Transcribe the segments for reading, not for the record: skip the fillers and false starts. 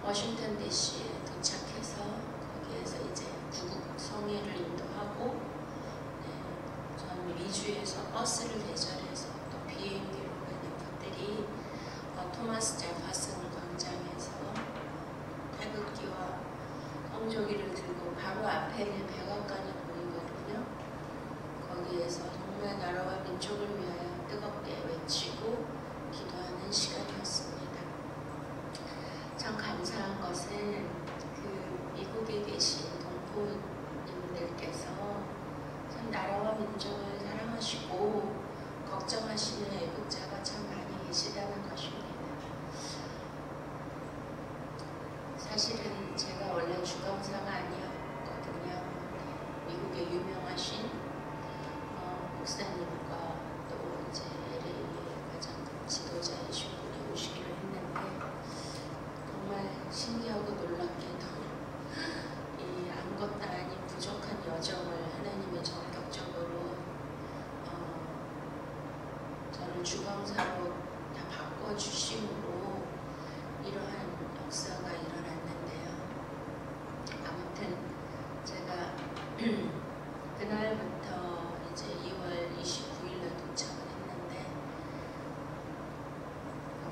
워싱턴 DC에 도착해서 거기에서 이제 구국 성회를 인도하고, 저는 미주에서 버스를 대절해서 또 비행기로 가는 것들이 토마스 제퍼슨 광장에서 태극기와 성조기를 들고 바로 앞에는 백악관이 보이거든요. 거기에서 정말 나라와 민족을 위하여 뜨겁게 외치고 기도하는 시간이었습니다. 참 감사한 것은 그 미국에 계신 동포님들께서 참 나라와 민족을 사랑하시고 걱정하시는 애국자가 참 많이 계시다는 것입니다. 사실은 제가 원래 주검사가 아니었거든요. 미국의 유명하신 목사님과 또 이제 LA의 가장 지도자이신 분이 오시기로 했는데, 정말 신기하고 놀랍게도 이 아무것도 아닌 부족한 여정을 하나님이 전격적으로 저를 주검사로 다 바꿔주심으로 이러한 역사가 일어났는데요. 아무튼 제가 그날부터 이제 2월 29일날 도착을 했는데,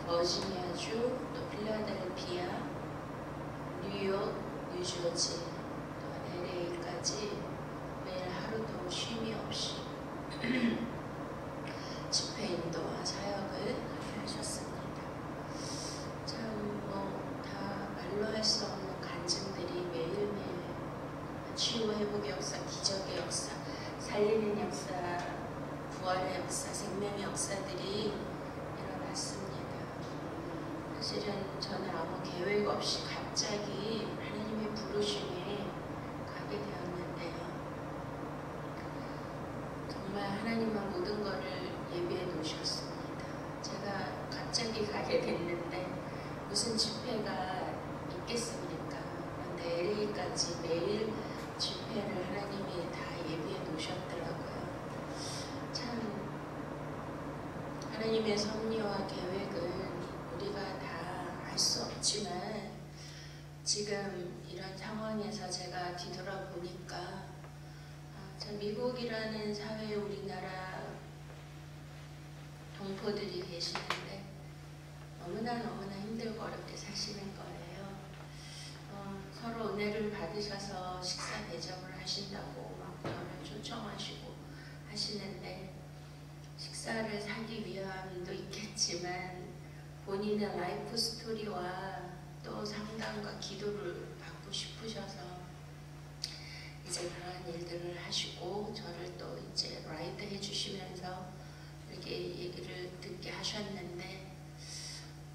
버지니아주, 또 필라델피아, 뉴욕, 뉴저지, 또 LA까지 매일 하루도 쉼이 없이 집회 인도와 사역을 하셨습니다. 참 다 말로 할 수 없는 간증들이 매일매일 치유 회복의 역사, 기적의 역사, 살리는 역사, 부활의 역사, 생명의 역사들이 일어났습니다. 사실은 저는 아무 계획 없이 갑자기 하나님의 부르심에 가게 되었는데요. 정말 하나님은 모든 것을 예비해 놓으셨습니다. 제가 갑자기 가게 됐는데 무슨 집회가 있겠습니까? 그런데 LA까지 매일 집회를 하나님이 다 예비해 놓으셨더라고요. 참 하나님의 섭리와 계획은 우리가 다 알 수 없지만, 지금 이런 상황에서 제가 뒤돌아보니까 참 미국이라는 사회에 우리나라 동포들이 계시는데 너무나 힘들고 어렵게 사시는 거예요. 서로 은혜를 받으셔서 식사 대접을 하신다고 막 저를 초청하시고 하시는데, 식사를 사기 위함도 있겠지만 본인의 라이프 스토리와 또 상담과 기도를 받고 싶으셔서 이제 그러한 일들을 하시고 저를 또 이제 라이트 해주시면서 이렇게 얘기를 듣게 하셨는데,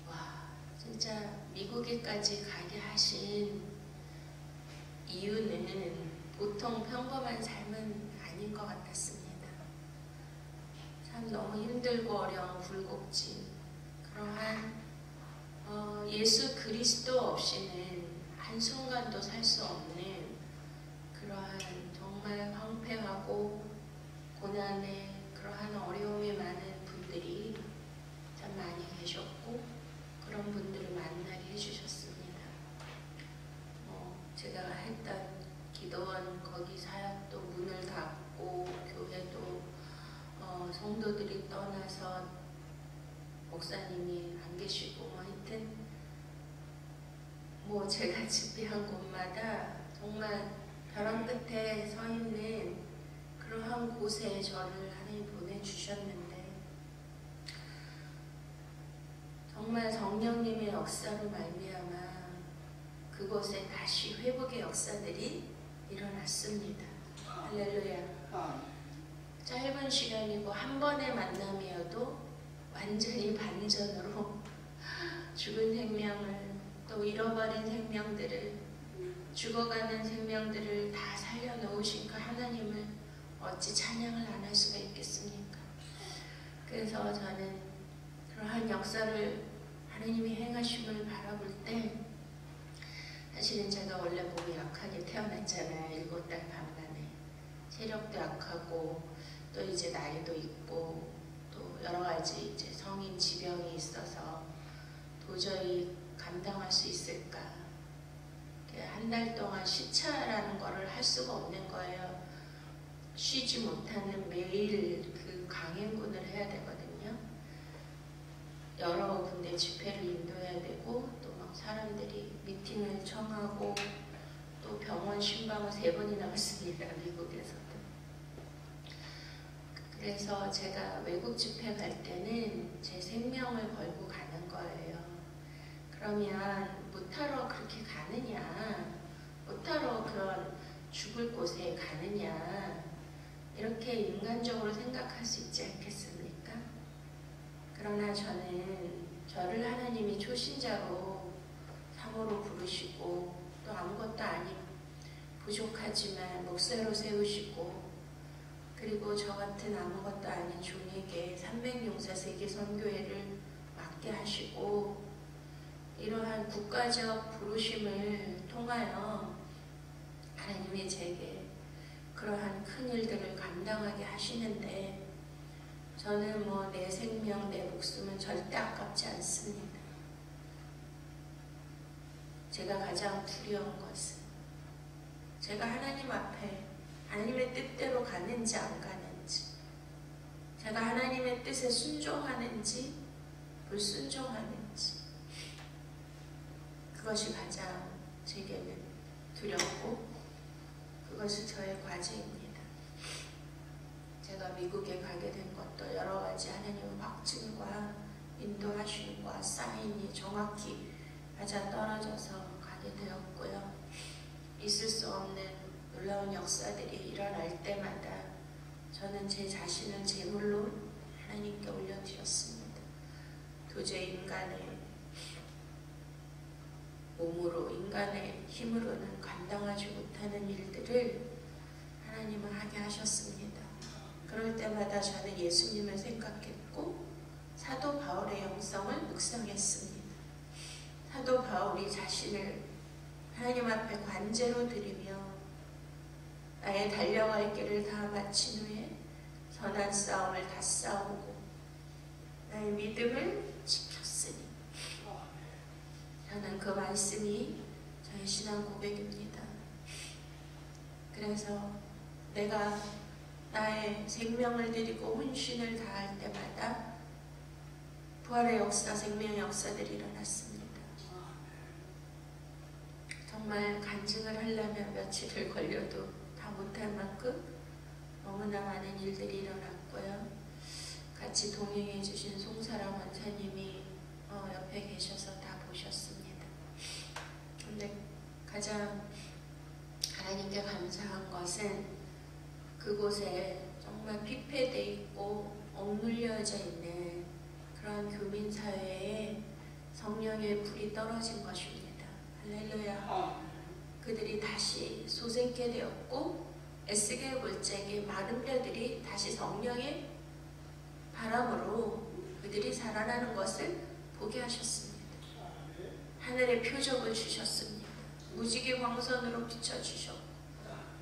와, 진짜 미국에까지 가게 하신 이유는 보통 평범한 삶은 아닌 것 같았습니다. 참 너무 힘들고 어려운 굴곡진, 그러한 예수 그리스도 없이는 한순간도 살 수 없는 그러한 정말 황폐하고 고난에 그러한 어려움이 많은 분들이 참 많이 계셨고, 그런 분들을 만나게 해주셨습니다. 제가 했던 기도원 거기 사역도 문을 닫고, 교회도 성도들이 떠나서 목사님이 안 계시고, 하여튼 제가 집회한 곳마다 정말 벼랑 끝에 서 있는 그러한 곳에 저를 하나님 보내주셨는데, 정말 성령님의 역사로 말미암아 그곳에 다시 회복의 역사들이 일어났습니다. 할렐루야. 짧은 시간이고 한 번의 만남이어도 완전히 반전으로 죽은 생명을, 또 잃어버린 생명들을, 죽어가는 생명들을 다 살려놓으신 그 하나님을 어찌 찬양을 안 할 수가 있겠습니까? 그래서 저는 그러한 역사를 하나님이 행하심을 바라볼 때, 사실은 제가 원래 몸이 약하게 태어났잖아요. 7달 반 만에. 체력도 약하고 또 이제 나이도 있고 또 여러 가지 이제 성인 지병이 있어서 도저히 감당할 수 있을까 한 달 동안 시차라는 거를 할 수가 없는 거예요. 쉬지 못하는 매일 그 강행군을 해야 되거든요. 여러 군데 집회를 인도해야 되고 또 막 사람들이 미팅을 청하고 또 병원 신방을 3번이나 갔습니다. 미국에서도. 그래서 제가 외국 집회 갈 때는 제 생명을 걸고 가는 거예요. 그러면 못하러 그렇게 가느냐, 못하러 그런 죽을 곳에 가느냐, 이렇게 인간적으로 생각할 수 있지 않겠습니까? 그러나 저를 하나님이 초신자로 사모로 부르시고 또 아무것도 아닌 부족하지만 목사로 세우시고 그리고 저 같은 아무것도 아닌 종에게 300용사 세계선교회를 맡게 하시고 이러한 국가적 부르심을 통하여 하나님이 제게 그러한 큰 일들을 감당하게 하시는데 저는 뭐 내 생명, 내 목숨은 절대 아깝지 않습니다. 제가 가장 두려운 것은 제가 하나님 앞에 하나님의 뜻대로 가는지 안 가는지, 제가 하나님의 뜻에 순종하는지 불순종하는지, 그것이 가장 제게는 두렵고 그것이 저의 과제입니다. 제가 미국에 가게 된 것도 여러 가지 하나님의 확증과 인도하심과 사인이 정확히 맞아 떨어져서 가게 되었고요. 있을 수 없는 놀라운 역사들이 일어날 때마다 저는 제 자신을 제물로 하나님께 올려드렸습니다. 도저히 인간의 몸으로, 인간의 힘으로는 감당하지 못하는 일들을 하나님은 하게 하셨습니다. 그럴 때마다 저는 예수님을 생각했고 사도 바울의 영성을 묵상했습니다. 사도 바울이 자신을 하나님 앞에 관제로 드리며 나의 달려갈 길을 다 마친 후에 선한 싸움을 다 싸우고 나의 믿음을 지켰으니, 저는 그 말씀이 저의 신앙 고백입니다. 그래서 내가 나의 생명을 드리고 혼신을 다할 때마다 부활의 역사, 생명의 역사들이 일어났습니다. 정말 간증을 하려면 며칠을 걸려도 다 못할 만큼 너무나 많은 일들이 일어났고요. 같이 동행해 주신 송사랑 원사님이 옆에 계셔서 다 보셨습니다. 근데 가장 하나님께 감사한 것은 그곳에 정말 피폐되어 있고 억눌려져 있는 그런 교민사회에 성령의 불이 떨어진 것입니다. 할렐루야. 그들이 다시 소생케 되었고 애쓰게 골짜기 마른 뼈들이 다시 성령의 바람으로 그들이 살아나는 것을 보게 하셨습니다. 하늘의 표적을 주셨습니다. 무지개 광선으로 비춰주셨고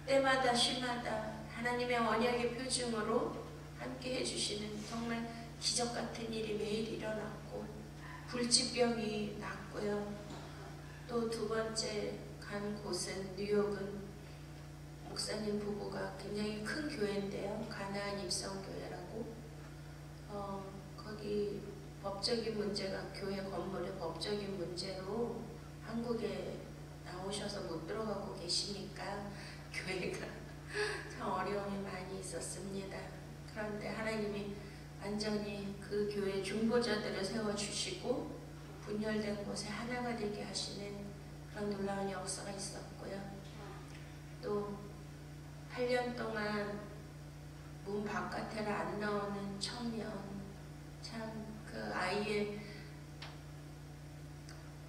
때마다 시마다 하나님의 언약의 표징으로 함께 해주시는 정말 기적같은 일이 매일 일어났고 불치병이 났고요. 또 두 번째 간 곳은 뉴욕은 목사님 부부가 굉장히 큰 교회인데요. 가나안 입성교회라고 거기 법적인 문제가, 교회 건물의 법적인 문제로 한국에 나오셔서 못 들어가고 계시니까 교회가 참 어려움이 많이 있었습니다. 그런데 하나님이 완전히 그 교회 중보자들을 세워주시고 분열된 곳에 하나가 되게 하시는 그런 놀라운 역사가 있었고요. 또 8년 동안 문 바깥에를 안 나오는 청년, 참 그 아이의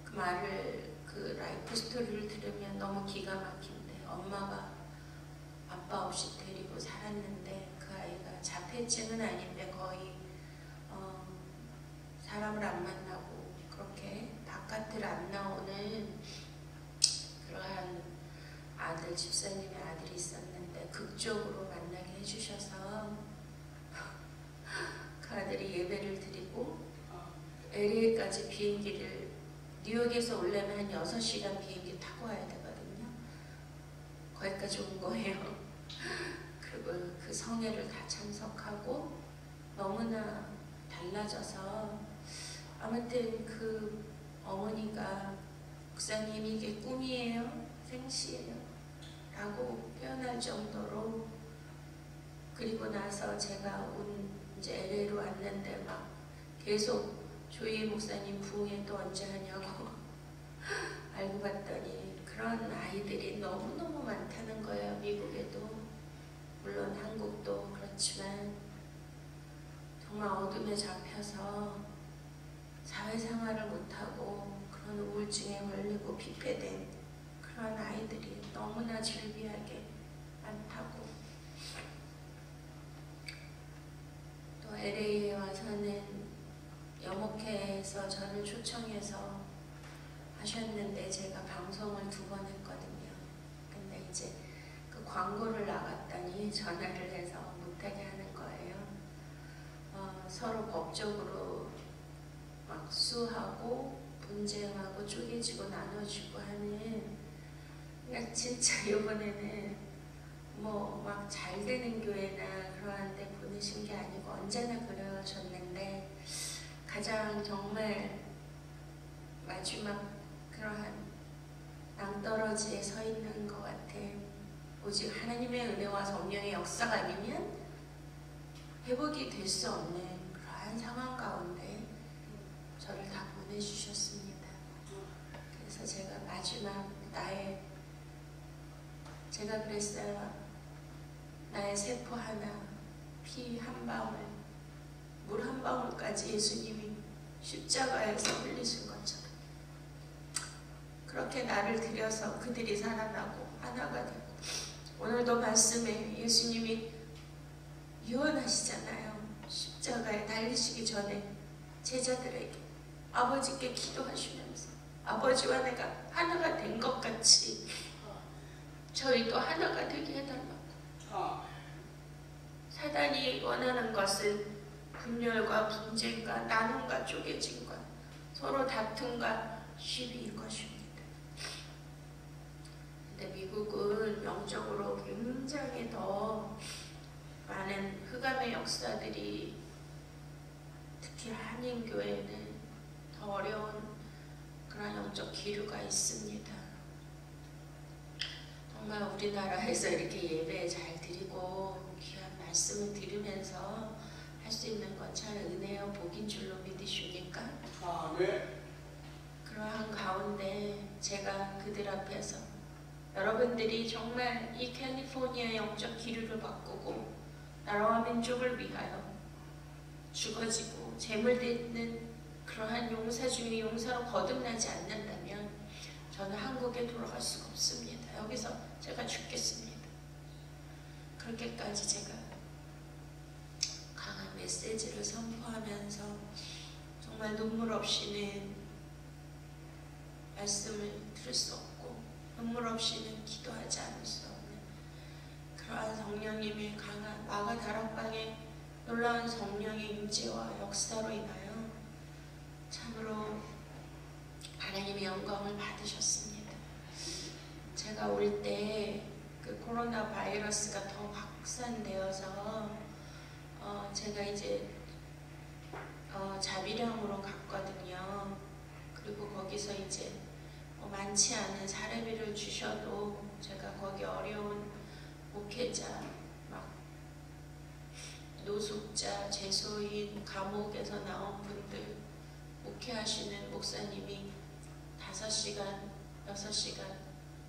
그 말을, 그 라이프 스토리를 들으면 너무 기가 막힌데, 엄마가 아빠 없이 데리고 살았는데 그 아이가 자폐증은 아닌데 거의 사람을 안 만나고 그렇게 바깥을 안 나오는 그러한 아들, 집사님의 아들이 있었는데 극적으로 만나게 해주셔서 그 아들이 예배를 드리고 LA까지 비행기를 뉴욕에서 오려면 한 6시간 비행기 타고 와야 되거든요. 거기까지 온 거예요. 그리고 그 성회를 다 참석하고 너무나 달라져서 아무튼 그 어머니가 목사님 이게 꿈이에요? 생시예요? 라고 표현할 정도로, 그리고 나서 제가 이제 LA로 왔는데 막 계속 조이 목사님 부흥회 또 언제 하냐고 알고 봤더니 그런 아이들이 너무너무 많다는 거예요. 미국에도 물론 한국도 그렇지만 정말 어둠에 잡혀서 사회생활을 못하고 그런 우울증에 걸리고 피폐된 그런 아이들이 너무나 즐비하게 많다고. 또 LA에 와서는 여목회에서 저를 초청해서 하셨는데 제가 방송을 2번 했거든요. 근데 이제 그 광고를 나갔더니 전화를 해서 못하게 하는 거예요. 서로 법적으로 막 수하고 분쟁하고 쪼개지고 나눠주고 하는, 그러니까 진짜 이번에는 뭐 막 잘 되는 교회나 그러한 데 보내신 게 아니고 언제나 그러셨는데 가장 정말 마지막 그러한 낭떠러지에 서 있는 것 같은, 오직 하나님의 은혜와 성령의 역사가 아니면 회복이 될 수 없는 그러한 상황 가운데 저를 다 보내주셨습니다. 그래서 제가 마지막 제가 그랬어요. 나의 세포 하나, 피 한 방울, 물 한 방울까지 예수님이 십자가에서 흘리신 것처럼 그렇게 나를 들여서 그들이 살아나고 하나가 되고, 오늘도 말씀에 예수님이 유언하시잖아요. 십자가에 달리시기 전에 제자들에게 아버지께 기도하시면서 아버지와 내가 하나가 된 것 같이 저희도 하나가 되게 해달라고. 사단이 원하는 것은 분열과 분쟁과 나눔과 쪼개짐과 서로 다툼과 시비인 것입니다. 근데 미국은 영적으로 굉장히 더 많은 흑암의 역사들이, 특히 한인교회는 더 어려운 그런 영적 기류가 있습니다. 정말 우리나라에서 이렇게 예배 잘 드리고 귀한 말씀을 들으면서 할 수 있는 건 참 은혜요 복인 줄로 믿으십니까? 네. 그러한 가운데 제가 그들 앞에서 여러분들이 정말 이 캘리포니아 영적 기류를 바꾸고 나라와 민족을 위하여 죽어지고 재물되는 그러한 용사 중에 용사로 거듭나지 않는다면 저는 한국에 돌아갈 수가 없습니다. 여기서 제가 죽겠습니다. 그렇게까지 제가 강한 메시지를 선포하면서 정말 눈물 없이는 말씀을 들을 수 없고 눈물 없이는 기도하지 않을 수 없는 그러한 성령님의 강한 마가 다락방의 놀라운 성령의 임재와 역사로 인하여 참으로 하나님의 영광을 받으셨습니다. 제가 올 때 그 코로나 바이러스가 더 확산되어서 제가 이제 자비령으로 갔거든요. 그리고 거기서 이제 많지 않은 사례비를 주셔도 제가 거기 어려운 목회자, 막 노숙자, 재소인, 감옥에서 나온 분들 목회하시는 목사님이 5시간, 6시간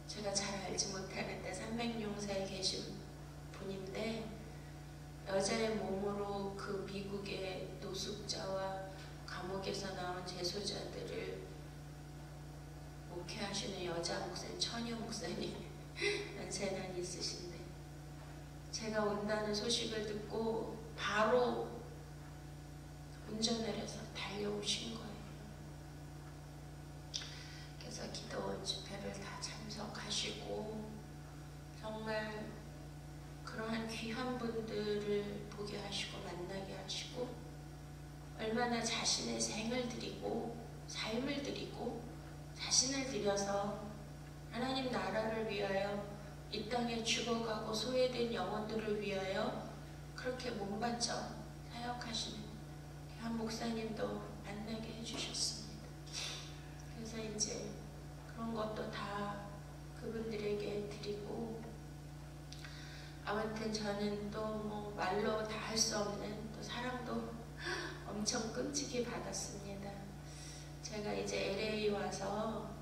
제가 잘 알지 못하는데 300용사에 계신 분인데 여자의 몸으로 그 미국의 노숙자와 감옥에서 나온 재소자들을 목회하시는 여자 목사님, 처녀 목사님 연세는 있으신데 제가 온다는 소식을 듣고 바로 운전을 해서 달려오신 거예요. 그래서 기도 집회를 다 참석하시고 정말 그러한 귀한 분들을 보게 하시고 만나게 하시고 얼마나 자신의 생을 드리고 삶을 드리고 드려서 하나님 나라를 위하여 이 땅에 죽어가고 소외된 영혼들을 위하여 그렇게 몸바쳐 사역하시는 한 목사님도 만나게 해주셨습니다. 그래서 이제 그런 것도 다 그분들에게 드리고, 아무튼 저는 또 뭐 말로 다 할 수 없는 또 사랑도 엄청 끔찍히 받았습니다. 제가 이제 LA 와서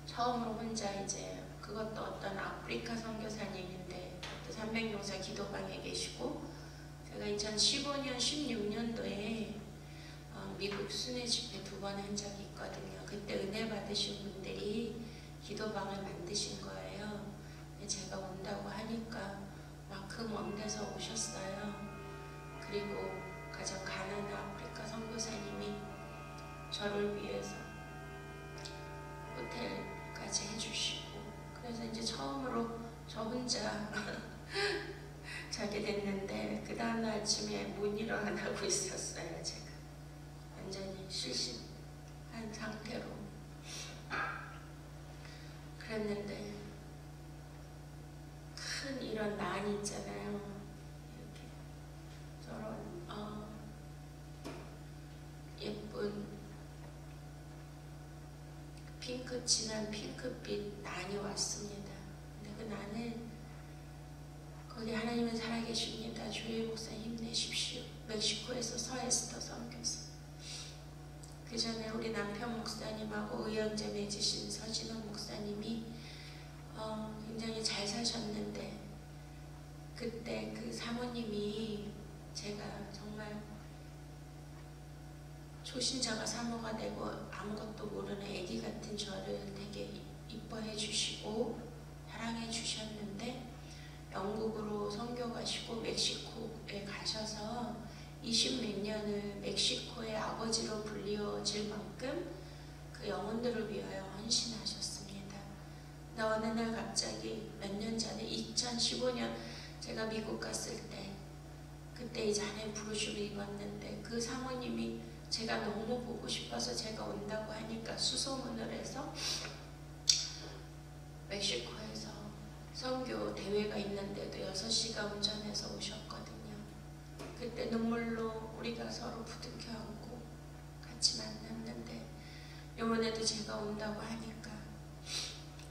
처음으로 혼자 이제, 그것도 어떤 아프리카 선교사님인데 또 300용사 기도방에 계시고, 제가 2015년 16년도에 미국 순회 집회 2번 한 적이 있거든요. 그때 은혜 받으신 분들이 기도방을 만드신 거예요. 제가 온다고 하니까 막 그 먼 데서 오셨어요. 그리고 가장 가난한 아프리카 선교사님이 저를 위해서 호텔까지 해주시고, 그래서 이제 처음으로 저 혼자 자게 됐는데, 그 다음날 아침에 못 일어나고 있었어요. 제가 완전히 실신한 상태로 그랬는데, 큰 이런 난이 있잖아요. 이렇게 저런 예쁜 진한 핑크빛 난이 왔습니다. 근데 그 난은, 거기 하나님은 살아계십니다, 조혜 목사 힘내십시오, 멕시코에서 서에스터 선교사. 그 전에 우리 남편 목사님하고 의형제 맺으신 서진원 목사님이 굉장히 잘 사셨는데, 그때 그 사모님이 제가 정말 초신자가 사모가 되고 아무것도 모르는 아기 같은 저를 되게 이뻐해 주시고 사랑해 주셨는데, 영국으로 선교 가시고 멕시코에 가셔서 20몇 년을 멕시코의 아버지로 불리워질 만큼 그 영혼들을 위하여 헌신하셨습니다. 나 어느 날 갑자기 몇 년 전에 2015년 제가 미국 갔을 때, 그때 이제 안에 브로슈를 입었는데, 그 사모님이 제가 너무 보고 싶어서 제가 온다고 하니까 수소문을 해서 멕시코에서 선교 대회가 있는데도 6시간 운전해서 오셨거든요. 그때 눈물로 우리가 서로 부둥켜 안고 같이 만났는데, 이번에도 제가 온다고 하니까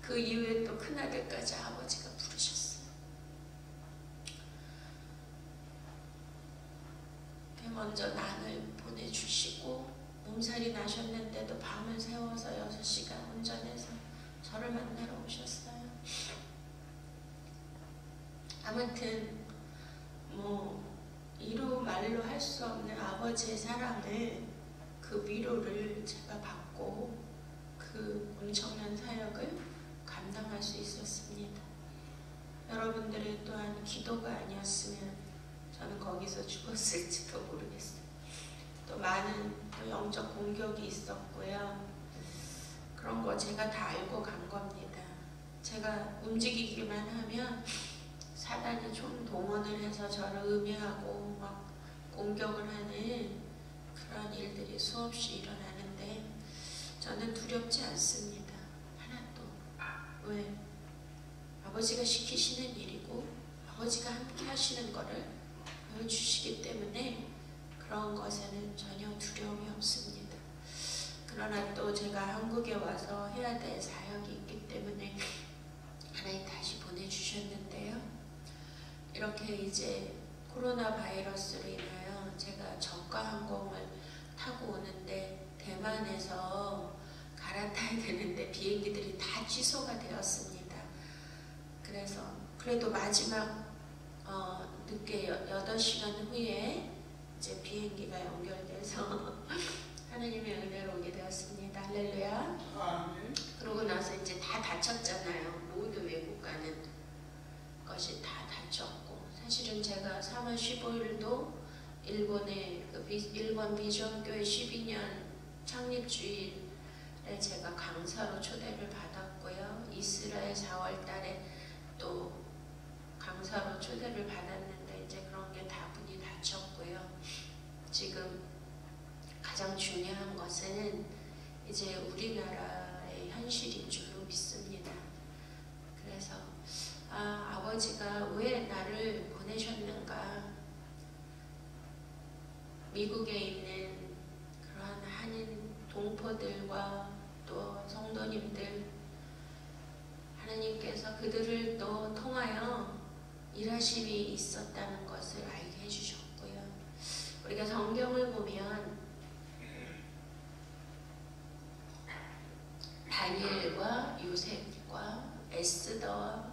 그 이후에 또 큰아들까지 아버지가 부르셨어요. 먼저 난을 보내주시고, 몸살이 나셨는데도 밤을 새워서 6시간 운전해서 저를 만나러 오셨어요. 아무튼 뭐 이루 말로 할 수 없는 아버지의 사랑을, 그 위로를 제가 받고 그 엄청난 사역을 감당할 수 있었습니다. 여러분들의 또한 기도가 아니었으면 저는 거기서 죽었을지도 모르겠어요. 또 많은 또 영적 공격이 있었고요. 그런 거 제가 다 알고 간 겁니다. 제가 움직이기만 하면 사단이 좀 동원을 해서 저를 음해하고 막 공격을 하는 그런 일들이 수없이 일어나는데, 저는 두렵지 않습니다. 하나도. 왜? 아버지가 시키시는 일이고 아버지가 함께 하시는 거를 보여주시기 때문에 그런 것에는 전혀 두려움이 없습니다. 그러나 또 제가 한국에 와서 해야 될 사역이 있기 때문에 하나님 다시 보내주셨는데요. 이렇게 이제 코로나 바이러스로 인하여 제가 저가 항공을 타고 오는데, 대만에서 갈아타야 되는데 비행기들이 다 취소가 되었습니다. 그래서 그래도 마지막 늦게 8시간 후에 이제 비행기가 연결돼서 하나님의 은혜로 오게 되었습니다. 할렐루야. 아멘. 그러고 나서 이제 다 다쳤잖아요. 모두 외국 가는 것이 다 다쳤고, 사실은 제가 3월 15일도 일본의 일본 비전교회 12년 창립주일에 제가 강사로 초대를 받았고요. 이스라엘 4월 달에 또 강사로 초대를 받았는데, 이제 그런 게 다분히 다쳤고요. 지금 가장 중요한 것은 이제 우리나라의 현실인 줄로 믿습니다. 그래서 아버지가 왜 나를 보내셨는가, 미국에 있는 그러한 한인 동포들과 또 성도님들, 하나님께서 그들을 또 통하여 일하심이 있었다는 것을 알게 해주셨고요. 우리가 성경을 보면 다니엘과 요셉과 에스더와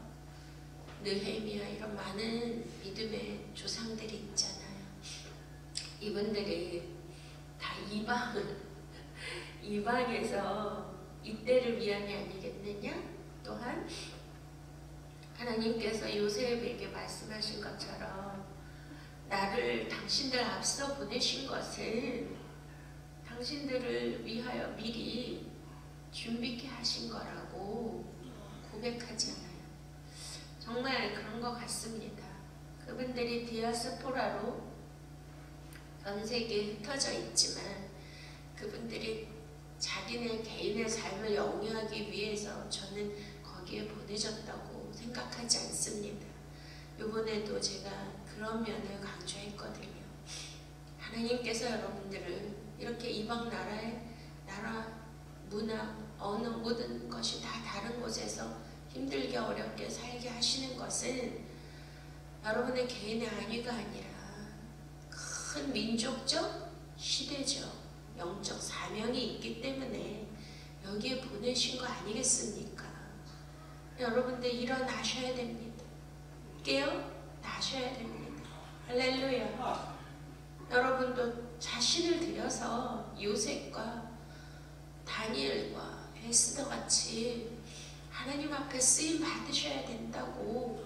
느헤미야 이런 많은 믿음의 조상들이 있잖아요. 이분들이 다 이방에서 이때를 위함이 아니겠느냐? 또한 하나님께서 요셉에게 말씀하신 것처럼 나를 당신들 앞서 보내신 것은 당신들을 위하여 미리 준비케 하신 거라고 고백하잖아요. 정말 그런 것 같습니다. 그분들이 디아스포라로 전 세계에 흩어져 있지만 그분들이 자기네 개인의 삶을 영위하기 위해서 저는 거기에 보내졌다고 생각하지 않습니다. 이번에도 제가 그런 면을 강조했거든요. 하나님께서 여러분들을 이렇게 이방 나라의 문화, 언어 모든 것이 다 다른 곳에서 힘들게 어렵게 살게 하시는 것은 여러분의 개인의 안위가 아니라 큰 민족적, 시대적, 영적 사명이 있기 때문에 여기에 보내신 거 아니겠습니까? 여러분들 일어나셔야 됩니다. 깨어나셔야 됩니다. 할렐루야. 여러분도 자신을 들여서 요셉과 다니엘과 에스더 같이 하나님 앞에 쓰임 받으셔야 된다고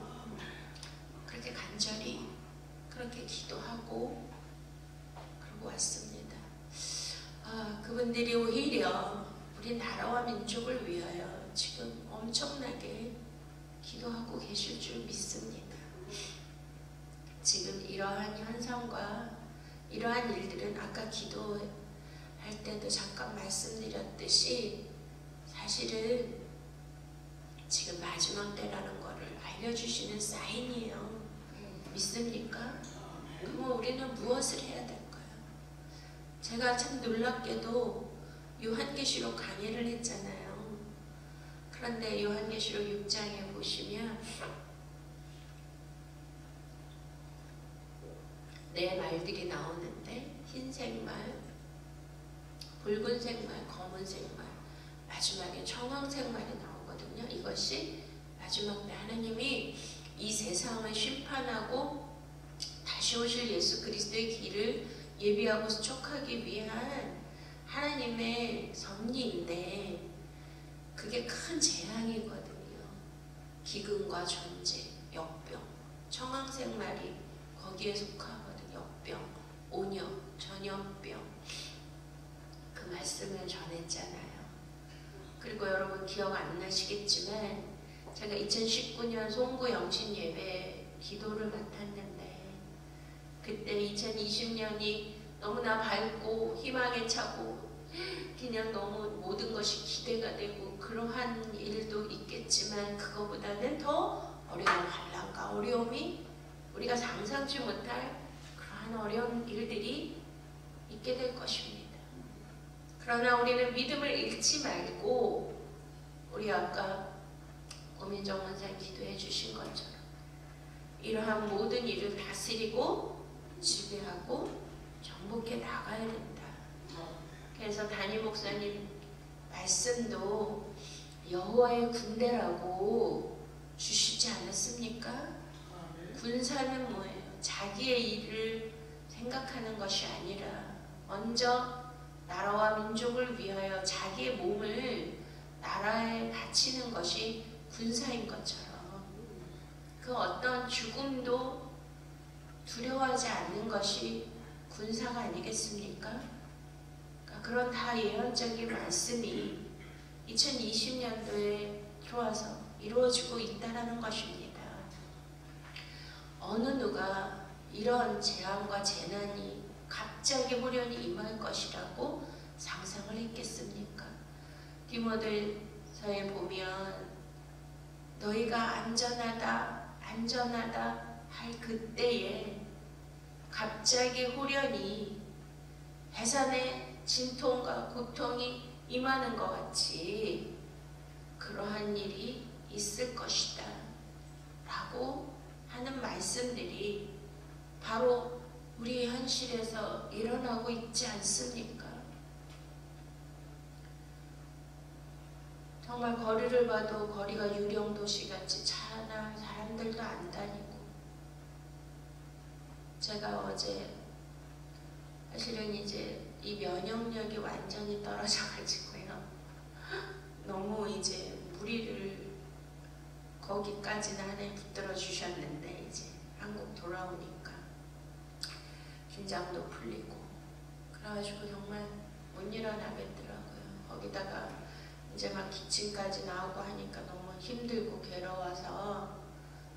그렇게 간절히 그렇게 기도하고 그러고 왔습니다. 그분들이 오히려 우리 나라와 민족을 위하여 지금 엄청나게 기도하고 계실 줄 믿습니다. 지금 이러한 현상과 이러한 일들은 아까 기도할 때도 잠깐 말씀드렸듯이 사실은 지금 마지막 때라는 것을 알려주시는 사인이에요. 믿습니까? 그럼 우리는 무엇을 해야 될까요? 제가 참 놀랍게도 요한계시록 강의를 했잖아요. 그런데 요한계시록 6장에 보시면 네 말들이 나오는데 흰색 말, 붉은색 말, 검은색 말, 마지막에 청황색 말이 나오거든요. 이것이 마지막 때 하나님이 이 세상을 심판하고 다시 오실 예수 그리스도의 길을 예비하고 수촉하기 위한 하나님의 섭리인데 그게 큰 재앙이거든요. 기근과 전쟁, 역병, 청황색 말이 거기에 속하거든요. 역병, 온역, 전염병, 그 말씀을 전했잖아요. 그리고 여러분 기억 안 나시겠지만 제가 2019년 송구 영신 예배 기도를 맡았는데 그때 2020년이 너무나 밝고 희망에 차고 그냥 너무 모든 것이 기대가 되고 그러한 일도 있겠지만 그거보다는 더 어려운 환난과 어려움이 우리가 상상치 못할 그러한 어려운 일들이 있게 될 것입니다. 그러나 우리는 믿음을 잃지 말고 우리 아까 고민정 원사님 기도해 주신 것처럼 이러한 모든 일을 다스리고 지배하고 정복해 나가야 된다. 그래서 담임 목사님 말씀도 여호와의 군대라고 주시지 않았습니까? 군사는 뭐예요? 자기의 일을 생각하는 것이 아니라 먼저 나라와 민족을 위하여 자기의 몸을 나라에 바치는 것이 군사인 것처럼 그 어떤 죽음도 두려워하지 않는 것이 군사가 아니겠습니까? 그러니까 그런 다 예언적인 말씀이 2020년도에 들어와서 이루어지고 있다는 것입니다. 어느 누가 이런 재앙과 재난이 갑자기 후련히 임할 것이라고 상상을 했겠습니까? 디모데서에 보면 너희가 안전하다 할 그때에 갑자기 호련히 해산의 진통과 고통이 임하는 것 같이 그러한 일이 있을 것이다 라고 하는 말씀들이 바로 우리 현실에서 일어나고 있지 않습니까? 정말 거리를 봐도 거리가 유령도시같이 차나 사람들도 안 다니고, 제가 어제 사실은 이제 이 면역력이 완전히 떨어져가지고요, 너무 이제 무리를 거기까지는 하나님 붙들어 주셨는데 이제 한국 돌아오니까 긴장도 풀리고 그래가지고 정말 못 일어나겠더라고요. 거기다가 이제 막 기침까지 나오고 하니까 너무 힘들고 괴로워서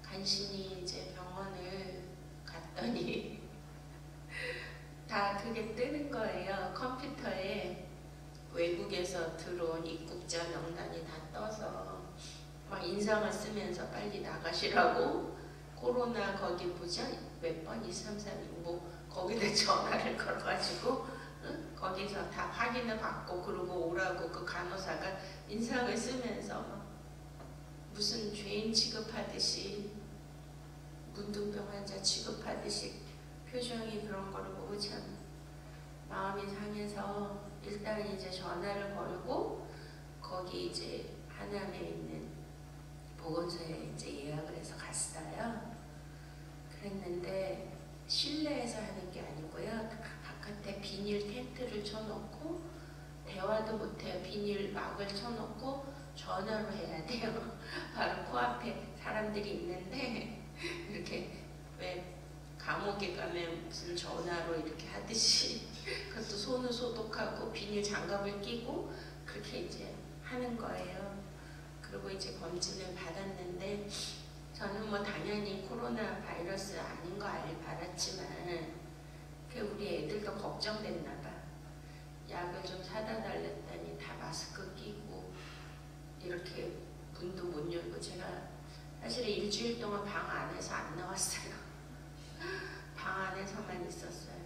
간신히 이제 병원을 갔더니 다 그게 뜨는 거예요. 컴퓨터에 외국에서 들어온 입국자 명단이 다 떠서 막 인상을 쓰면서 빨리 나가시라고, 코로나 거기 뭐죠? 몇 번? 2, 3, 4, 뭐 거기다 전화를 걸어가지고 거기서 다 확인을 받고 그러고 오라고 그 간호사가 인상을 쓰면서 무슨 죄인 취급하듯이, 문둥병 환자 취급하듯이 표정이 그런 거를 보고 참 마음이 상해서 일단 이제 전화를 걸고 거기 이제 하남에 있는 보건소에 이제 예약을 해서 갔어요. 그랬는데 실내에서 하는 게 아니고요, 바깥에 비닐 텐트를 쳐놓고 대화도 못해요. 비닐 막을 쳐놓고 전화로 해야 돼요. 바로 코앞에 사람들이 있는데 이렇게 왜 감옥에 가면 무슨 전화로 이렇게 하듯이 그것도 손을 소독하고 비닐 장갑을 끼고 그렇게 이제 하는 거예요. 그리고 이제 검진을 받았는데 저는 뭐 당연히 코로나 바이러스 아닌 거 알았지만 우리 애들도 걱정됐나 봐. 약을 좀 사다 달랬더니 다 마스크 끼고 이렇게 문도 못 열고, 제가 사실은 일주일 동안 방 안에서 안 나왔어요. 방 안에서만 있었어요.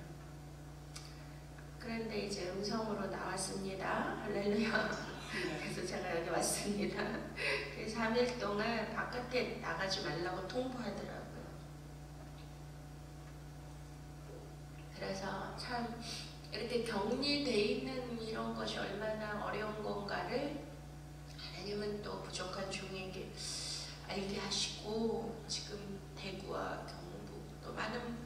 그런데 이제 음성으로 나왔습니다. 할렐루야. 그래서 제가 여기 왔습니다. 그래서 3일 동안 바깥에 나가지 말라고 통보하더라고요. 그래서 참 이렇게 격리돼 있는 이런 것이 얼마나 어려운 건가를 하나님은 또 부족한 종에게 알게 하시고, 지금 대구와 경북 또 많은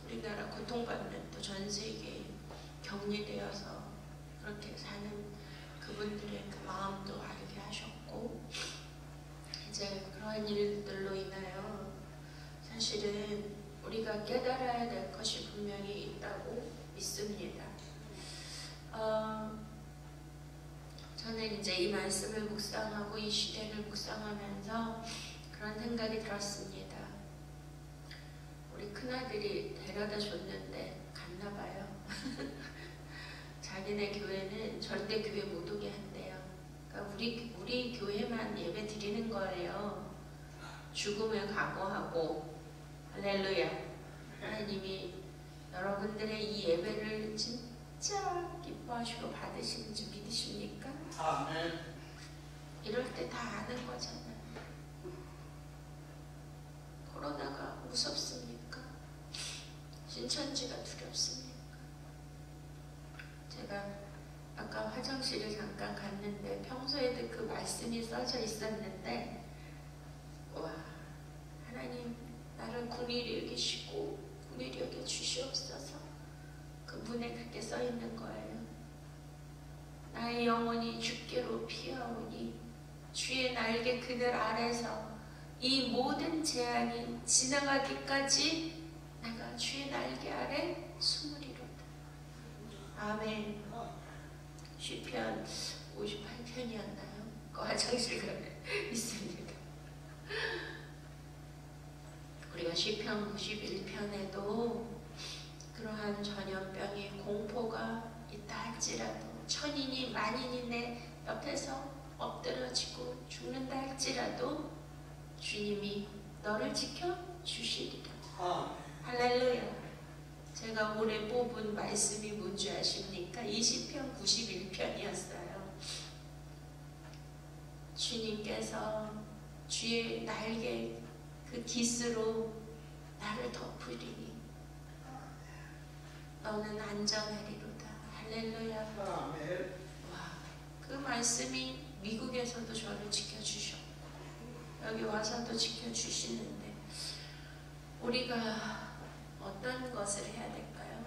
우리나라 고통받는 또 전 세계에 격리되어서 그렇게 사는 그분들의 그 마음도 알게 하셨고, 이제 그러한 일들로 인하여 사실은 우리가 깨달아야 될 것이 분명히 있다고 믿습니다. 저는 이제 이 말씀을 묵상하고 이 시대를 묵상하면서 그런 생각이 들었습니다. 우리 큰아들이 데려다 줬는데 갔나 봐요. 자기네 교회는 절대 교회 못 오게 한대요. 그러니까 우리 교회만 예배 드리는 거예요. 죽음을 각오하고. 할렐루야. 하나님이 여러분들의 이 예배를 진짜 기뻐하시고 받으시는 줄 믿으십니까? 아멘. 이럴 때 다 아는 거잖아요. 코로나가 무섭습니까? 신천지가 두렵습니까? 제가 아까 화장실을 잠깐 갔는데 평소에도 그 말씀이 써져 있었는데, 와, 하나님 나를 긍휼히 여기시고 긍휼히 여겨 주시옵소서. 그 문에 그렇게 써 있는 거예요. 나의 영혼이 주께로 피하오니 주의 날개 그늘 아래서 이 모든 재앙이 지나가기까지 내가 주의 날개 아래 숨으리로다. 아멘. 시편 58편이었나요? 그 화장실 가면 있습니다. 우리가 시편 91편에도 그러한 전염병의 공포가 있다 할지라도 천인이 만인이 내 옆에서 엎드러지고 죽는다 할지라도 주님이 너를 지켜주시리라. 할렐루야. 제가 올해 뽑은 말씀이 뭔지 아십니까? 20편 91편이었어요. 주님께서 주의 날개 그 깃으로 나를 덮으리니 너는 안전하리로다. 할렐루야. 와, 그 말씀이 미국에서도 저를 지켜주셨고 여기 와서도 지켜주시는데 우리가 어떤 것을 해야 될까요?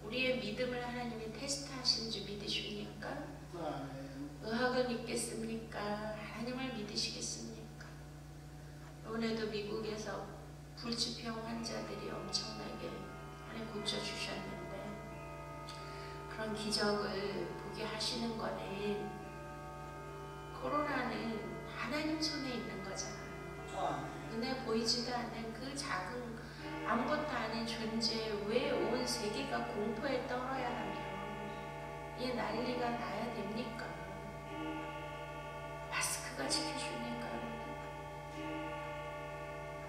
우리의 믿음을 하나님이 테스트하신 줄 믿으십니까? 의학을 믿겠습니까? 하나님을 믿으시겠습니까? 오늘도 미국에서 불치병 환자들이 엄청나게 하나님 고쳐주셨는데 그런 기적을 보게 하시는 거는 코로나는 하나님 손에 있는 거잖아요. 눈에 보이지도 않는 그 작은 아무것도 아닌 존재에 왜 온 세계가 공포에 떨어야 하며 이 난리가 나야 됩니까? 마스크가 지켜주니까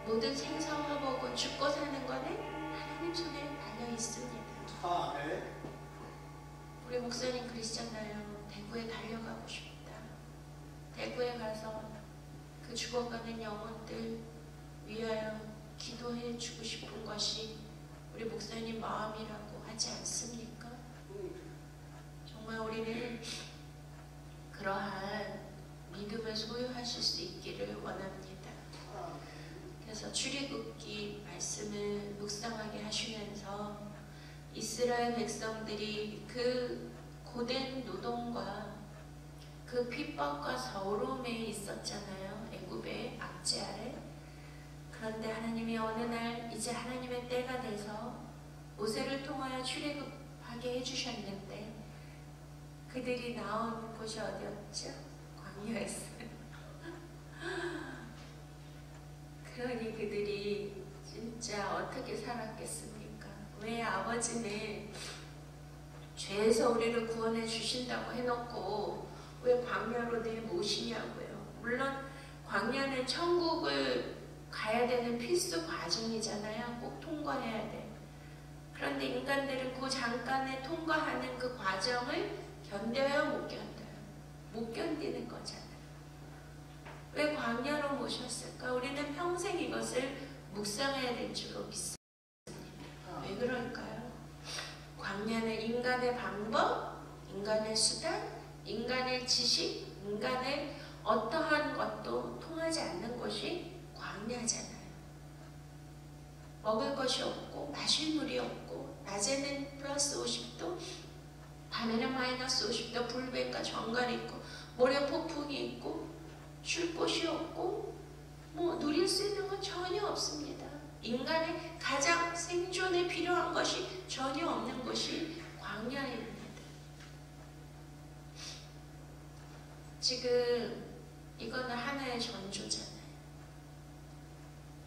모든 생사화복은 죽고 사는 거는 하나님 손에 달려 있습니다. 우리 목사님 그러시잖아요. 대구에 달려가고 싶다. 대구에 가서 그 죽어가는 영혼들 위하여 기도해 주고 싶은 것이 우리 목사님 마음이라고 하지 않습니까? 정말 우리는 그러한 믿음을 소유하실 수 있기를 원합니다. 그래서 출애굽기 말씀을 묵상하게 하시면서 이스라엘 백성들이 그 고된 노동과 그 핍박과 서러움에 있었잖아요. 애굽의 압제 아래. 그런데 하나님이 어느 날 이제 하나님의 때가 돼서 모세를 통하여 출애굽하게 해주셨는데 그들이 나온 곳이 어디였죠? 광야였어요. 그러니 그들이 진짜 어떻게 살았겠습니까? 왜 아버지는 죄에서 우리를 구원해 주신다고 해놓고 왜 광야로 내모시냐고요. 물론 광야는 천국을 가야 되는 필수 과정이잖아요. 꼭 통과해야 돼. 그런데 인간들은 그 잠깐에 통과하는 그 과정을 견뎌요, 못 견뎌요? 못 견디는 거잖아요. 왜 광야로 모셨을까? 우리는 평생 이것을 묵상해야 될 줄로 믿습니다. 왜 그럴까요? 광야는 인간의 방법, 인간의 수단, 인간의 지식, 인간의 어떠한 것도 통하지 않는 곳이 광야잖아요. 먹을 것이 없고 마실 물이 없고 낮에는 플러스 50도 밤에는 마이너스 50도 불백과 정갈이 있고 모래 폭풍이 있고 쉴 곳이 없고 뭐 누릴 수 있는 건 전혀 없습니다. 인간의 가장 생존에 필요한 것이 전혀 없는 것이 광야입니다. 지금 이거는 하나의 전조잖아요.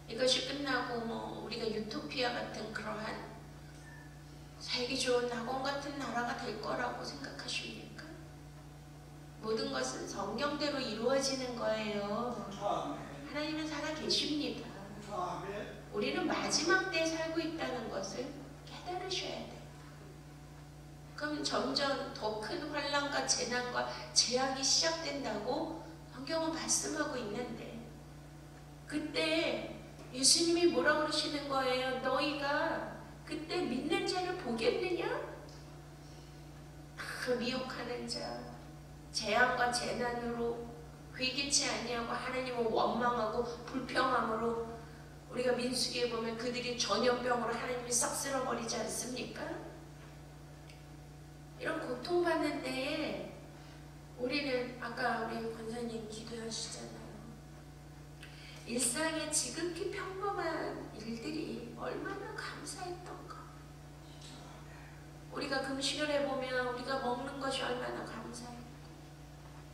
이것이 끝나고 뭐 우리가 유토피아 같은 그러한 살기 좋은 낙원 같은 나라가 될 거라고 생각하십니까? 모든 것은 성경대로 이루어지는 거예요. 하나님은 살아 계십니다. 우리는 마지막 때에 살고 있다는 것을 깨달으셔야 돼요. 그럼 점점 더 큰 환난과 재난과 재앙이 시작된다고 성경은 말씀하고 있는데 그때 예수님이 뭐라고 그러시는 거예요? 너희가 그때 믿는 자를 보겠느냐? 그 미혹하는 자, 재앙과 재난으로 회개치 아니하고 하나님을 원망하고 불평함으로 우리가 민수기에 보면 그들이 전염병으로 하나님이 싹 쓸어버리지 않습니까? 이런 고통받는 때에 우리는 아까 우리 권사님 기도하시잖아요. 일상의 지극히 평범한 일들이 얼마나 감사했던가. 우리가 금식을 해보면 우리가 먹는 것이 얼마나 감사했고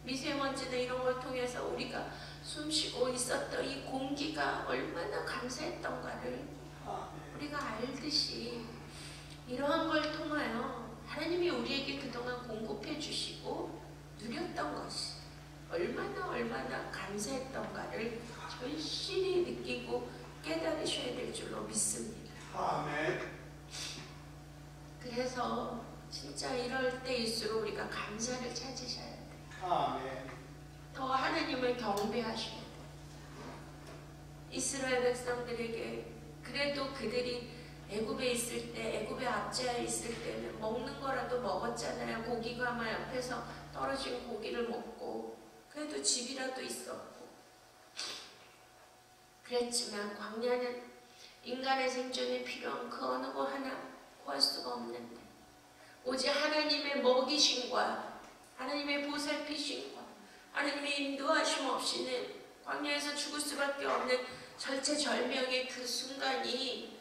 미세먼지나 이런 걸 통해서 우리가 숨쉬고 있었던 이 공기가 얼마나 감사했던가를 우리가 알듯이 이러한 걸 통하여 하나님이 우리에게 그동안 공급해 주시고 누렸던 얼마나 감사했던가를 절실히 느끼고 깨달으셔야 될 줄로 믿습니다. 아멘. 그래서 진짜 이럴 때일수록 우리가 감사를 찾으셔야 돼요. 아멘. 더 하나님을 경배하셔야 돼요. 이스라엘 백성들에게 그래도 그들이 애굽에 있을 때, 애굽의 압제하에 있을 때는 먹는 거라도 먹었잖아요. 고기가마 옆에서 떨어진 고기를 먹고 그래도 집이라도 있었고 그랬지만 광야는 인간의 생존에 필요한 그 어느 거 하나 구할 수가 없는데 오직 하나님의 먹이심과 하나님의 보살피심과 하나님의 인도하심 없이는 광야에서 죽을 수밖에 없는 절체절명의 그 순간이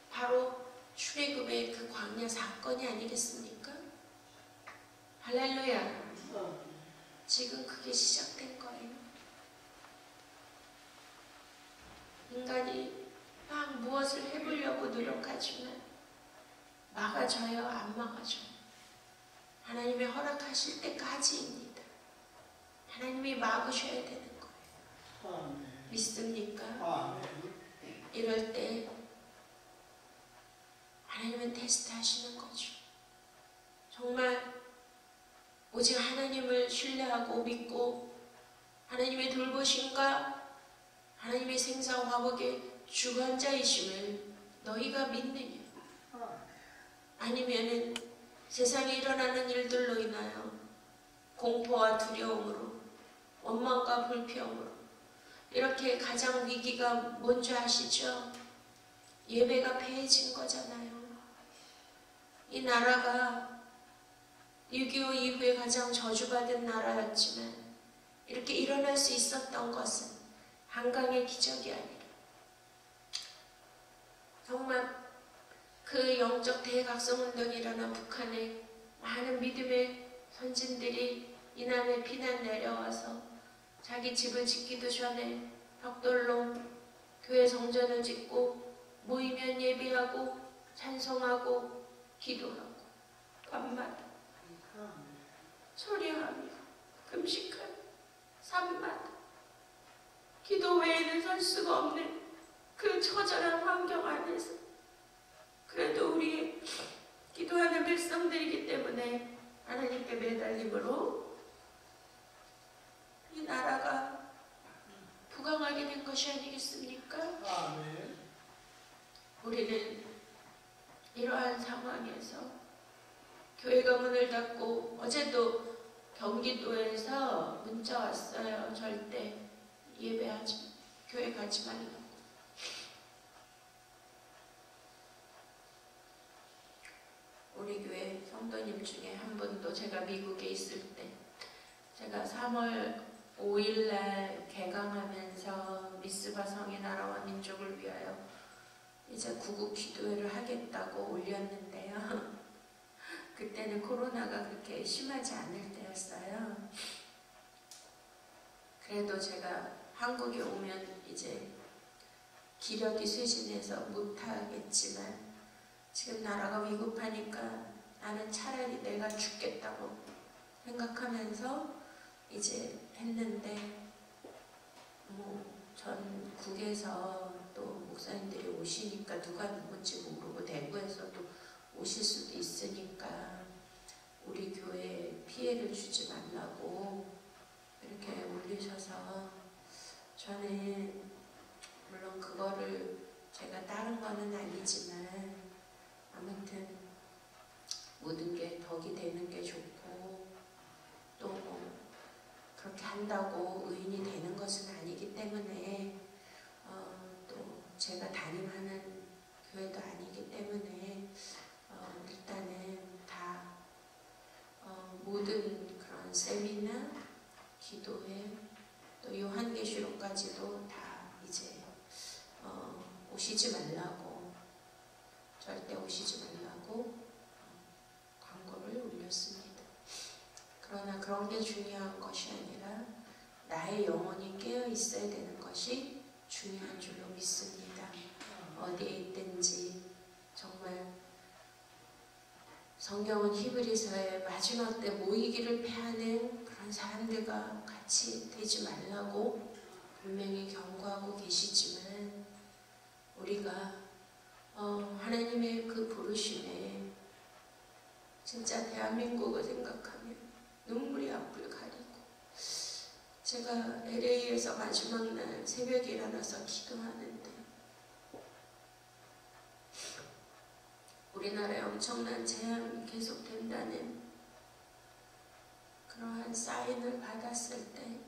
바로 출애굽의 그 광야 사건이 아니겠습니까? 할렐루야. 지금 그게 시작된 거예요. 인간이 막 무엇을 해보려고 노력하지만 막아져요, 안 막아져요. 하나님의 허락하실 때까지입니다. 하나님이 막으셔야 되는 거예요. 아멘. 믿습니까? 아멘. 이럴 때 하나님은 테스트 하시는 거죠. 정말 오직 하나님을 신뢰하고 믿고 하나님의 돌보심과 하나님의 생사와 화복의 주관자이심을 너희가 믿느냐? 아니면은 세상에 일어나는 일들로 인하여 공포와 두려움으로 원망과 불평으로 이렇게 가장 위기가 뭔지 아시죠? 예배가 폐해진 거잖아요. 이 나라가 6.25 이후에 가장 저주받은 나라였지만 이렇게 일어날 수 있었던 것은 한강의 기적이 아니라 정말 그 영적 대각성운동이 일어난 북한에 많은 믿음의 선진들이 이남에 피난 내려와서 자기 집을 짓기도 전에 벽돌로 교회 성전을 짓고 모이면 예배하고 찬송하고 기도하고 밤마다 소리하며 금식하며 삶마다 기도 외에는 설 수가 없는 그 처절한 환경 안에서 그래도 우리 기도하는 백성들이기 때문에 하나님께 매달림으로 이 나라가 부강하게 된 것이 아니겠습니까? 아멘. 우리는 이러한 상황에서 교회가 문을 닫고 어제도 경기도에서 문자 왔어요. 절대 예배하지 교회 가지 말라고. 우리 교회 성도님 중에 한 분도 제가 미국에 있을 때 제가 3월 5일날 개강하면서 미스바 성의 나라와 민족을 위하여 이제 구국 기도회를 하겠다고 올렸는데요. 그때는 코로나가 그렇게 심하지 않을 때였어요. 그래도 제가 한국에 오면 이제 기력이 쇠진해서 못하겠지만 지금 나라가 위급하니까 나는 차라리 내가 죽겠다고 생각하면서 이제 했는데 전국에서 또 목사님들이 오시니까 누가 누군지 모르고 대구에서도 오실 수도 있으니까 우리 교회에 피해를 주지 말라고 이렇게 올리셔서 저는 물론 그거를 제가 다른 거는 아니지만 아무튼 모든 게 덕이 되는 게 좋고 또 그렇게 한다고 의인이 되는 것은 아니기 때문에 또 제가 담임하는 교회도 아니기 때문에 일단은 다 모든 그런 세미나 기도회 또 요한계시록까지도 다 이제 오시지 말라고 절대 오시지 말라고 광고를 올렸습니다. 그러나 그런 게 중요한 것이 아니라 나의 영혼이 깨어 있어야 되는 것이 중요한 줄로 믿습니다. 어디에 있든지 정말 성경은 히브리서의 마지막 때 모이기를 패하는 그런 다른 사람들과 같이 되지 말라고 분명히 경고하고 계시지만 우리가 하나님의 그 부르심에 진짜 대한민국을 생각하면 눈물이 앞을 가리고 제가 LA에서 마지막 날 새벽에 일어나서 기도하는데 우리나라에 엄청난 재앙이 계속된다는 그러한 사인을 받았을 때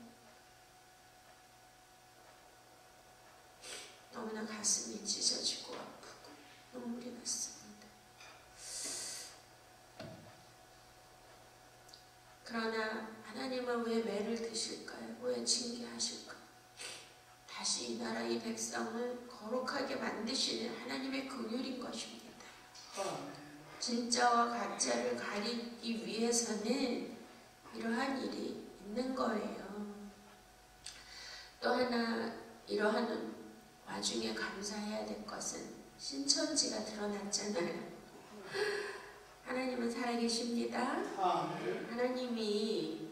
너무나 가슴이 찢어지고 아프고 눈물이 났습니다. 그러나 하나님은 왜 매를 드실까요? 왜 징계하실까요? 다시 이 나라 이 백성을 거룩하게 만드시는 하나님의 긍휼인 것입니다. 진짜와 가짜를 가리기 위해서는 이러한 일이 있는 거예요. 또 하나 이러한 와중에 감사해야 될 것은 신천지가 드러났잖아요. 하나님은 살아계십니다. 하나님이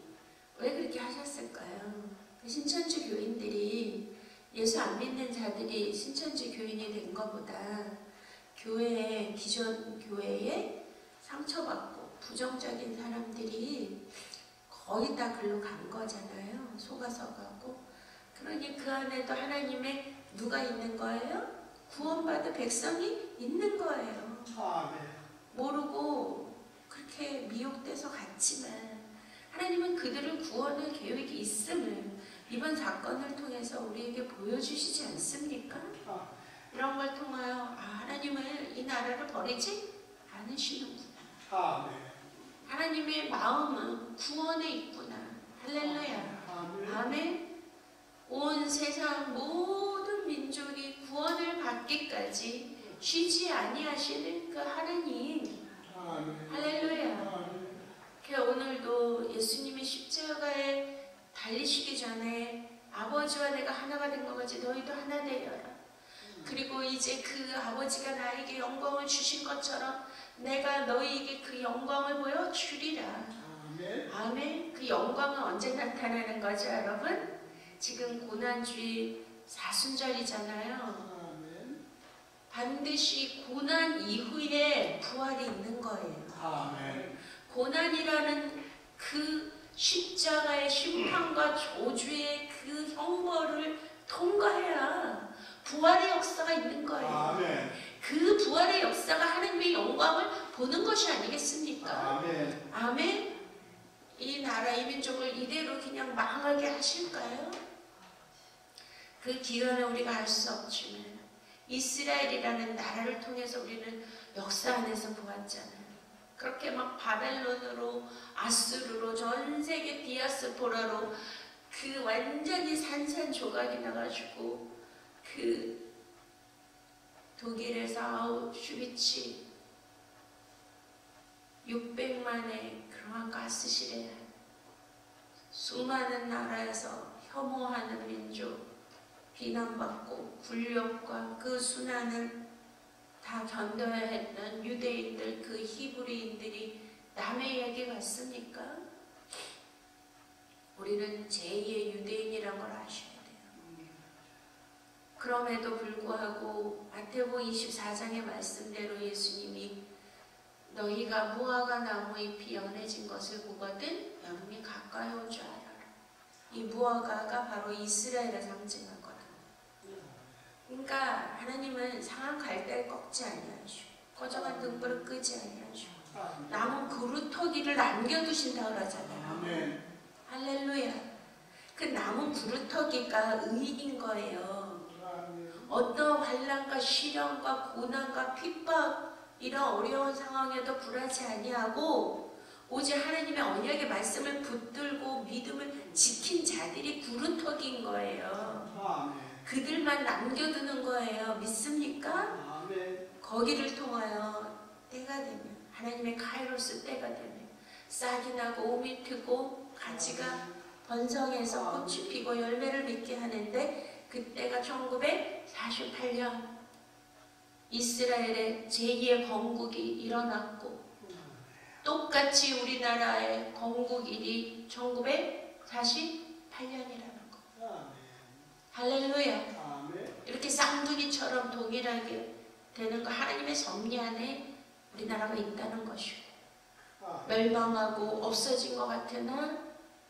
왜 그렇게 하셨을까요? 그 신천지 교인들이 예수 안 믿는 자들이 신천지 교인이 된 것보다 교회에 기존 교회에 상처받고 부정적인 사람들이 거의 다 글로 간 거잖아요. 속아서 가고. 그러니 그 안에도 하나님의 누가 있는 거예요? 구원받은 백성이 있는 거예요. 모르고 그렇게 미혹돼서 갔지만 하나님은 그들을 구원할 계획이 있음을 이번 사건을 통해서 우리에게 보여주시지 않습니까? 이런 걸 통하여 하나님은 이 나라를 버리지 않으시는구나. 하나님의 마음은 구원에 있구나. 할렐루야. 아멘. 온 세상 모든 민족이 구원을 받기까지 쉬지 아니하시는 그 하나님. 할렐루야. 오늘도 예수님이 십자가에 달리시기 전에 아버지와 내가 하나가 된 것 같이 너희도 하나 되어라. 그리고 이제 그 아버지가 나에게 영광을 주신 것처럼 내가 너희에게 그 영광을 보여주리라. 아멘. 그 영광은 언제 나타나는 거죠, 여러분? 지금 고난주의 사순절이잖아요. 반드시 고난 이후에 부활이 있는 거예요. 고난이라는 그 십자가의 심판과 저주의 그 형벌을 통과해야 부활의 역사가 있는 거예요. 그 부활의 역사가 하나님의 영광을 보는 것이 아니겠습니까? 아멘. 이 나라 이 민족을 이대로 그냥 망하게 하실까요? 그 기원을 우리가 알 수 없지만 이스라엘이라는 나라를 통해서 우리는 역사 안에서 보았잖아요. 그렇게 막 바벨론으로 아수르로 전 세계 디아스포라로 그 완전히 산산조각이 나가지고 그 독일에서 아우슈비츠 600만의 그러한 가스실에 수많은 나라에서 혐오하는 민족 비난받고 굴욕과 그 순환을 다 견뎌야 했던 유대인들, 그 히브리인들이 남의 얘기 같습니까? 우리는 제2의 유대인이란 걸 아셔야 돼요. 그럼에도 불구하고 마태복음 24장의 말씀대로 예수님이 너희가 무화과 나무 잎이 연해진 것을 보거든 여름이 가까이 온 줄 알아라. 이 무화과가 바로 이스라엘을 상징하거든. 그러니까 하나님은 상한 갈대를 꺾지 아니하시고 꺼져간 등불을 끄지 아니하시고 남은 그루터기를 남겨두신다 그러잖아요. 할렐루야. 그 남은 그루터기가 의인인 거예요. 어떤 환난과 시련과 고난과 핍박 이런 어려운 상황에도 굴하지 아니하고 오직 하나님의 언약의 말씀을 붙들고 믿음을 지킨 자들이 그루터기인 거예요. 그들만 남겨두는 거예요. 믿습니까? 거기를 통하여 때가 되면 하나님의 카이로스 때가 되면 싹이 나고 오미 트고 가지가 번성해서 꽃이 피고 열매를 맺게 하는데 그때가 1948년 이스라엘의 제2의 건국이 일어났고 똑같이 우리나라의 건국일이 1948년이라는 거. 아멘. 할렐루야. 아멘. 이렇게 쌍둥이처럼 동일하게 되는 거 하나님의 섭리 안에 우리나라가 있다는 것이고, 멸망하고 없어진 것 같으나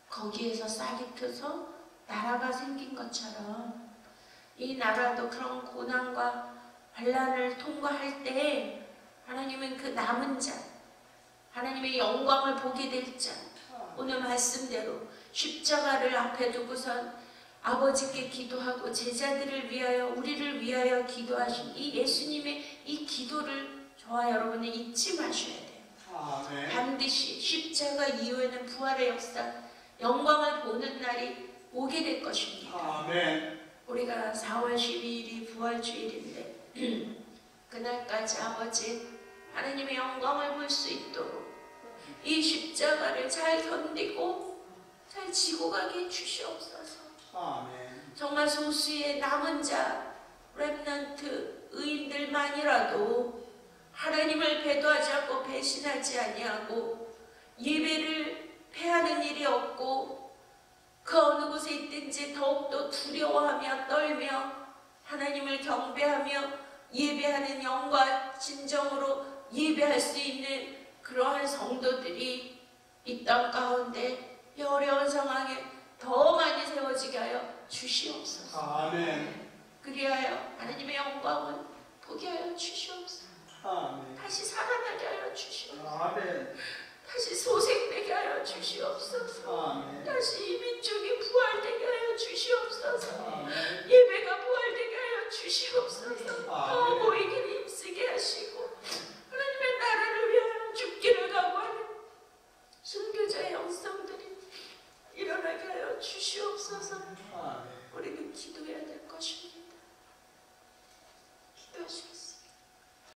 거기에서 싹이 트서 나라가 생긴 것처럼 이 나라도 그런 고난과 환난을 통과할 때 하나님은 그 남은 자, 하나님의 영광을 보게 될 자, 오늘 말씀대로 십자가를 앞에 두고선 아버지께 기도하고 제자들을 위하여 우리를 위하여 기도하신 이 예수님의 이 기도를 저와 여러분은 잊지 마셔야 돼요. 아멘. 반드시 십자가 이후에는 부활의 역사, 영광을 보는 날이 오게 될 것입니다. 아멘. 우리가 4월 12일이 부활주일인데 그날까지 아버지 하나님의 영광을 볼 수 있도록 이 십자가를 잘 견디고 잘 지고 가게 해주시옵소서. 아멘. 정말 소수의 남은 자 렘넌트 의인들만이라도 하나님을 배도하지 않고 배신하지 아니하고 예배를 패하는 일이 없고 그 어느 곳에 있든지 더욱더 두려워하며 떨며 하나님을 경배하며 예배하는 영과 진정으로 예배할 수 있는 그러한 성도들이 이 땅 가운데 이 어려운 상황에 더 많이 세워지게 하여 주시옵소서. 아멘. 그리하여 하나님의 영광을 보게 하여 주시옵소서. 아멘. 다시 살아나게 하여 주시옵소서. 아멘. 다시 소생되게 하여 주시옵소서. 아멘. 다시 이 민족이 부활되게 하여 주시옵소서. 아멘. 예배가 부활되게 하여 주시옵소서. 아멘. 더 모이기를 힘쓰게 하시고 하나님의 나라를 위하여 죽기를 각오하는 순교자의 영성들이 일어나게 하여 주시옵소서. 아멘. 우리는 기도해야 될 것입니다.